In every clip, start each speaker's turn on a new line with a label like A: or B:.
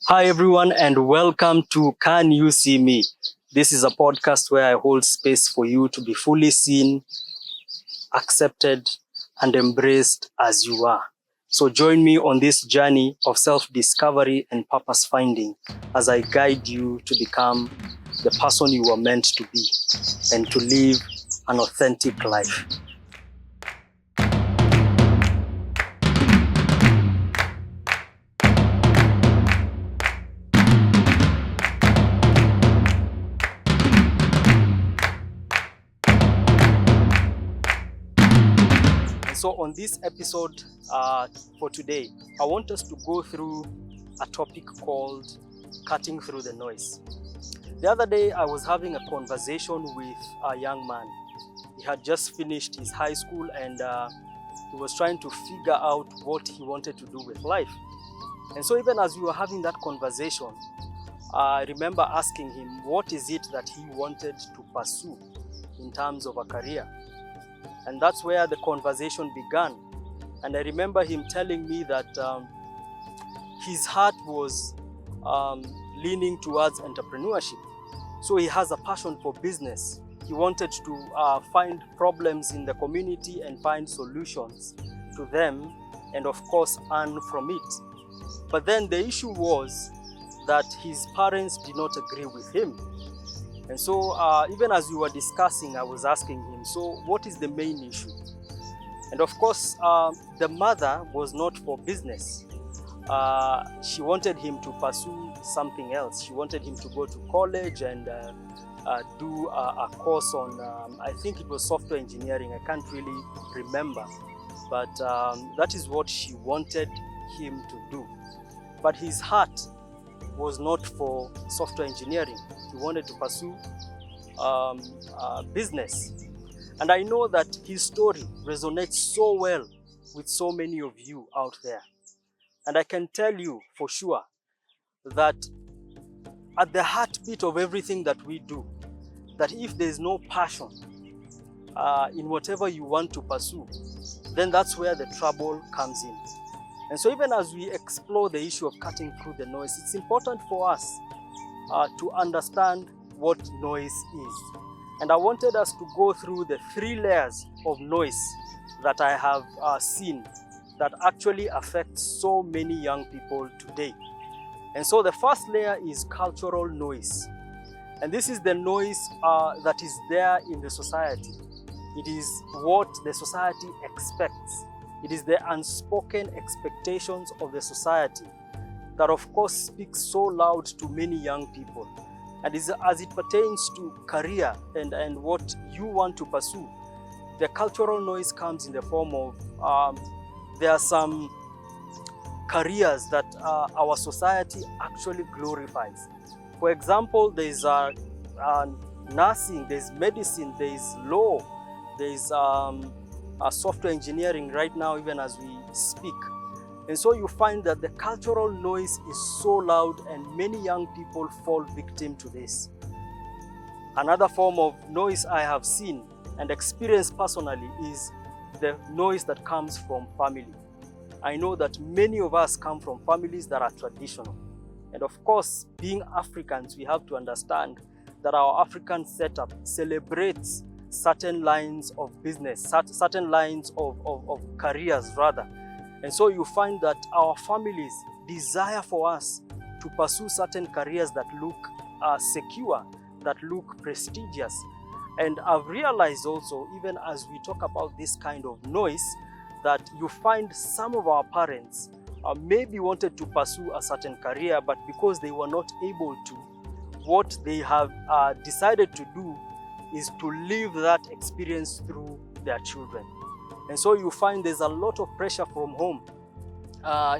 A: Hi, everyone, and welcome to Can You See Me? This is a podcast where I hold space for you to be fully seen, accepted, and embraced as you are. So join me on this journey of self-discovery and purpose finding as I guide you to become the person you were meant to be and to live an authentic life. So on this episode for today, I want us to go through a topic called cutting through the noise. The other day, I was having a conversation with a young man. He had just finished his high school and he was trying to figure out what he wanted to do with life. And so even as we were having that conversation, I remember asking him what is it that he wanted to pursue in terms of a career. And that's where the conversation began. And I remember him telling me that his heart was leaning towards entrepreneurship. So he has a passion for business. He wanted to find problems in the community and find solutions to them, and of course earn from it. But then the issue was that his parents did not agree with him. And so even as we were discussing, I was asking him, so what is the main issue? And of course, the mother was not for business. She wanted him to pursue something else. She wanted him to go to college and do a course on, I think it was software engineering. I can't really remember. But that is what she wanted him to do. But his heart was not for software engineering. He wanted to pursue business. And I know that his story resonates so well with so many of you out there. And I can tell you for sure that at the heartbeat of everything that we do, that if there's no passion in whatever you want to pursue, then that's where the trouble comes in. And so even as we explore the issue of cutting through the noise, it's important for us to understand what noise is. And I wanted us to go through the 3 layers of noise that I have seen that actually affect so many young people today. And so the first layer is cultural noise. And this is the noise that is there in the society. It is what the society expects. It is the unspoken expectations of the society that of course speaks so loud to many young people. And as it pertains to career and what you want to pursue, the cultural noise comes in the form of there are some careers that our society actually glorifies. For example, there's nursing, there's medicine, there's law, there's software engineering right now, even as we speak. And so you find that the cultural noise is so loud and many young people fall victim to this. Another form of noise I have seen and experienced personally is the noise that comes from family. I know that many of us come from families that are traditional. And of course, being Africans, we have to understand that our African setup celebrates certain lines of business, certain lines of careers rather. And so you find that our families desire for us to pursue certain careers that look secure, that look prestigious. And I've realized also, even as we talk about this kind of noise, that you find some of our parents maybe wanted to pursue a certain career, but because they were not able to, what they have decided to do is to live that experience through their children. And so you find there's a lot of pressure from home,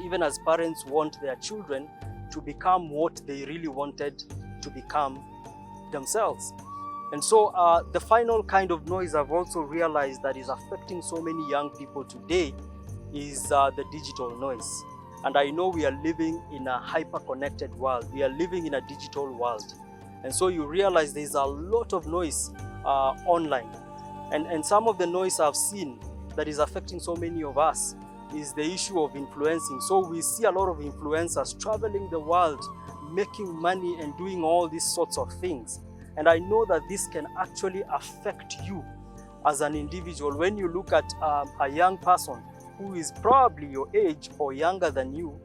A: even as parents want their children to become what they really wanted to become themselves. And so the final kind of noise I've also realized that is affecting so many young people today is the digital noise. And I know we are living in a hyper-connected world. We are living in a digital world. And so you realize there's a lot of noise online. And some of the noise I've seen that is affecting so many of us is the issue of influencing. So we see a lot of influencers traveling the world, making money and doing all these sorts of things. And I know that this can actually affect you as an individual. When you look at a young person who is probably your age or younger than you,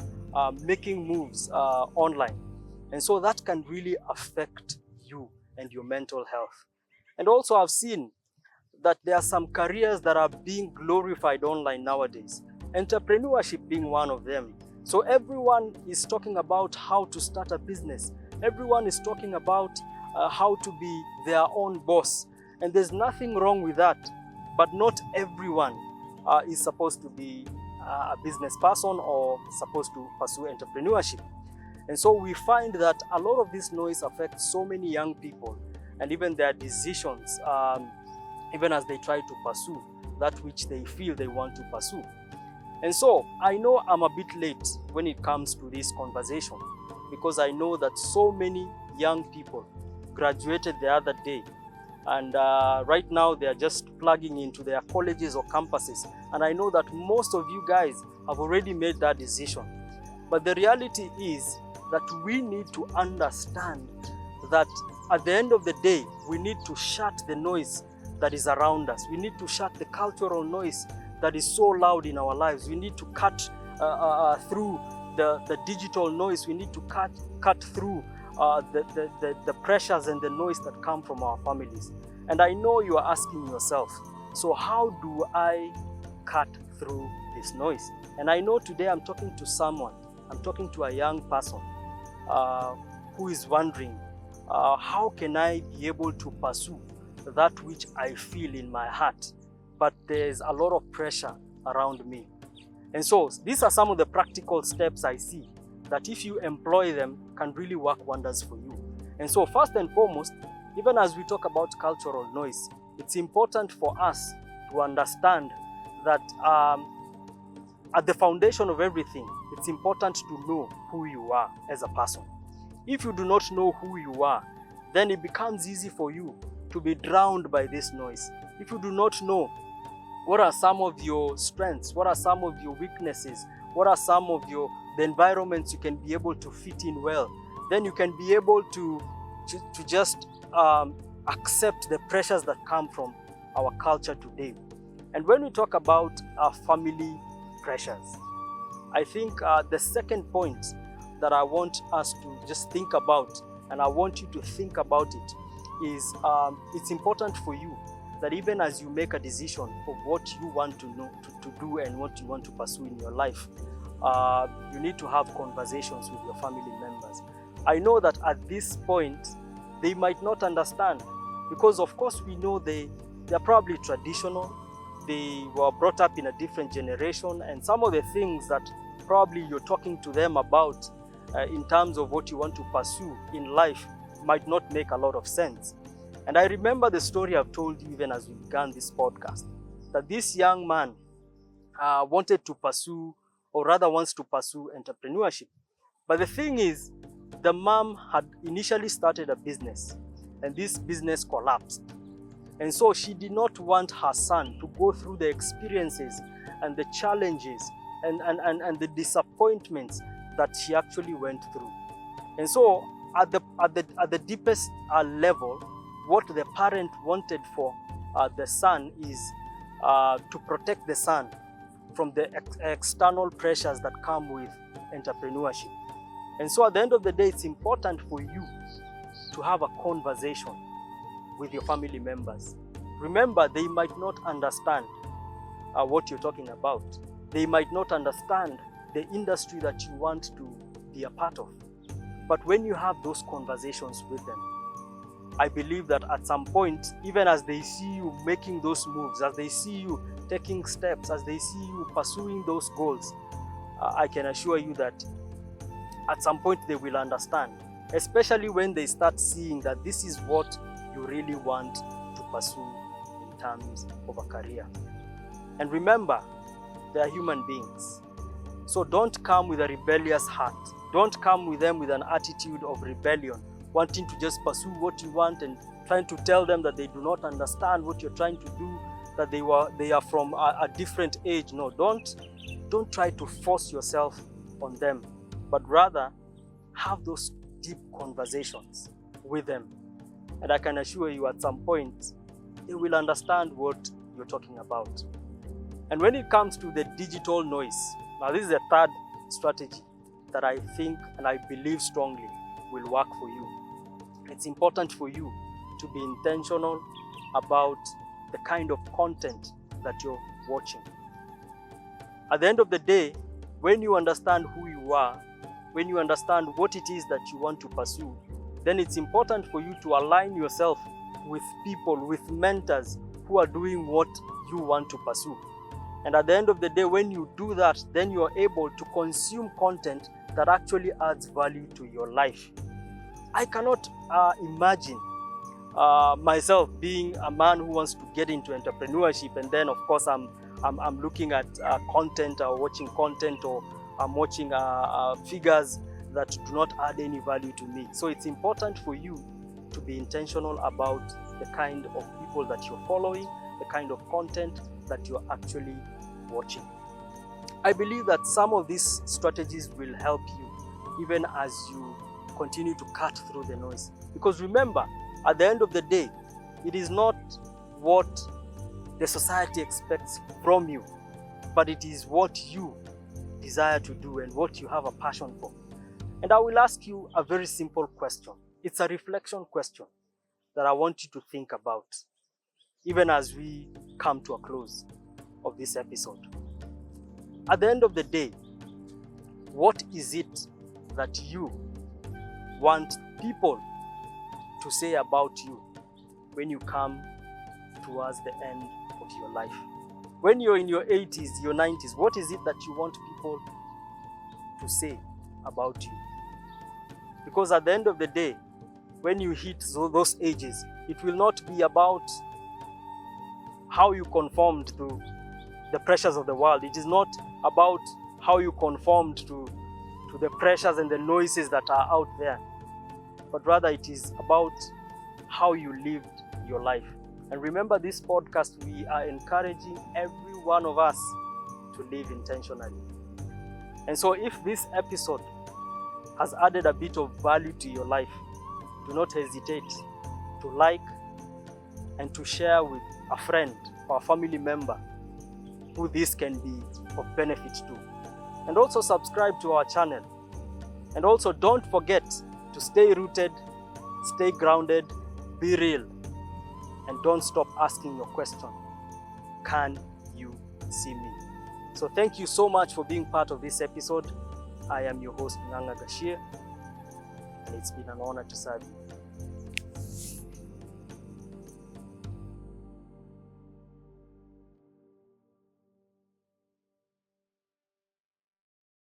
A: making moves online. And so that can really affect you and your mental health. And also I've seen that there are some careers that are being glorified online nowadays, entrepreneurship being one of them. So everyone is talking about how to start a business. Everyone is talking about how to be their own boss. And there's nothing wrong with that, but not everyone is supposed to be a business person or supposed to pursue entrepreneurship. And so we find that a lot of this noise affects so many young people and even their decisions, even as they try to pursue that which they feel they want to pursue. And so I know I'm a bit late when it comes to this conversation, because I know that so many young people graduated the other day, and right now they are just plugging into their colleges or campuses. And I know that most of you guys have already made that decision. But the reality is that we need to understand that at the end of the day, we need to shut the noise that is around us. We need to shut the cultural noise that is so loud in our lives. We need to cut through the digital noise. We need to cut through the pressures and the noise that come from our families. And I know you are asking yourself, so how do I cut through this noise? And I know today I'm talking to someone, I'm talking to a young person who is wondering, how can I be able to pursue that which I feel in my heart, but there's a lot of pressure around me. And so these are some of the practical steps I see that if you employ them can really work wonders for you. And so first and foremost, even as we talk about cultural noise, it's important for us to understand that at the foundation of everything, it's important to know who you are as a person. If you do not know who you are, then it becomes easy for you to be drowned by this noise. If you do not know what are some of your strengths, what are some of your weaknesses, what are some of the environments you can be able to fit in well, then you can be able to just accept the pressures that come from our culture today. And when we talk about family pressures, I think the second point that I want us to just think about, and I want you to think about it, is it's important for you that even as you make a decision of what you want to know, to do and what you want to pursue in your life, you need to have conversations with your family members. I know that at this point, they might not understand, because of course we know they're probably traditional, they were brought up in a different generation, and some of the things that probably you're talking to them about in terms of what you want to pursue in life might not make a lot of sense. And I remember the story I've told you even as we began this podcast, that this young man wanted to pursue, or rather wants to pursue, entrepreneurship. But the thing is, the mom had initially started a business, and this business collapsed. And so she did not want her son to go through the experiences and the challenges and the disappointments that she actually went through. And so at the deepest level, what the parent wanted for the son is to protect the son from the external pressures that come with entrepreneurship. And so at the end of the day, it's important for you to have a conversation with your family members. Remember, they might not understand what you're talking about. They might not understand the industry that you want to be a part of. But when you have those conversations with them, I believe that at some point, even as they see you making those moves, as they see you taking steps, as they see you pursuing those goals, I can assure you that at some point they will understand, especially when they start seeing that this is what you really want to pursue in terms of a career. And remember, they are human beings. So don't come with a rebellious heart. Don't come with them with an attitude of rebellion, wanting to just pursue what you want and trying to tell them that they do not understand what you're trying to do, that they are from a different age. No, don't don't try to force yourself on them, but rather have those deep conversations with them. And I can assure you at some point, they will understand what you're talking about. And when it comes to the digital noise, now this is the third strategy that I think and I believe strongly will work for you. It's important for you to be intentional about the kind of content that you're watching. At the end of the day, when you understand who you are, when you understand what it is that you want to pursue, then it's important for you to align yourself with people, with mentors who are doing what you want to pursue. And at the end of the day, when you do that, then you are able to consume content that actually adds value to your life. I cannot imagine myself being a man who wants to get into entrepreneurship, and then of course I'm looking at content or watching content, or I'm watching figures that do not add any value to me. So it's important for you to be intentional about the kind of people that you're following, the kind of content that you're actually watching. I believe that some of these strategies will help you even as you continue to cut through the noise. Because remember, at the end of the day, it is not what the society expects from you, but it is what you desire to do and what you have a passion for. And I will ask you a very simple question. It's a reflection question that I want you to think about, even as we come to a close of this episode. At the end of the day, what is it that you want people to say about you when you come towards the end of your life? When you're in your 80s, your 90s, what is it that you want people to say about you? Because at the end of the day, when you hit those ages, it will not be about how you conformed to the pressures of the world. It is not about how you conformed to the pressures and the noises that are out there, but rather it is about how you lived your life. And remember, this podcast, we are encouraging every one of us to live intentionally. And so if this episode has added a bit of value to your life, do not hesitate to like and to share with a friend or a family member who this can be of benefit to. And also subscribe to our channel. And also don't forget to stay rooted, stay grounded, be real, and don't stop asking your question, can you see me? So thank you so much for being part of this episode. I am your host, Nganga Gashie, and it's been an honor to serve you.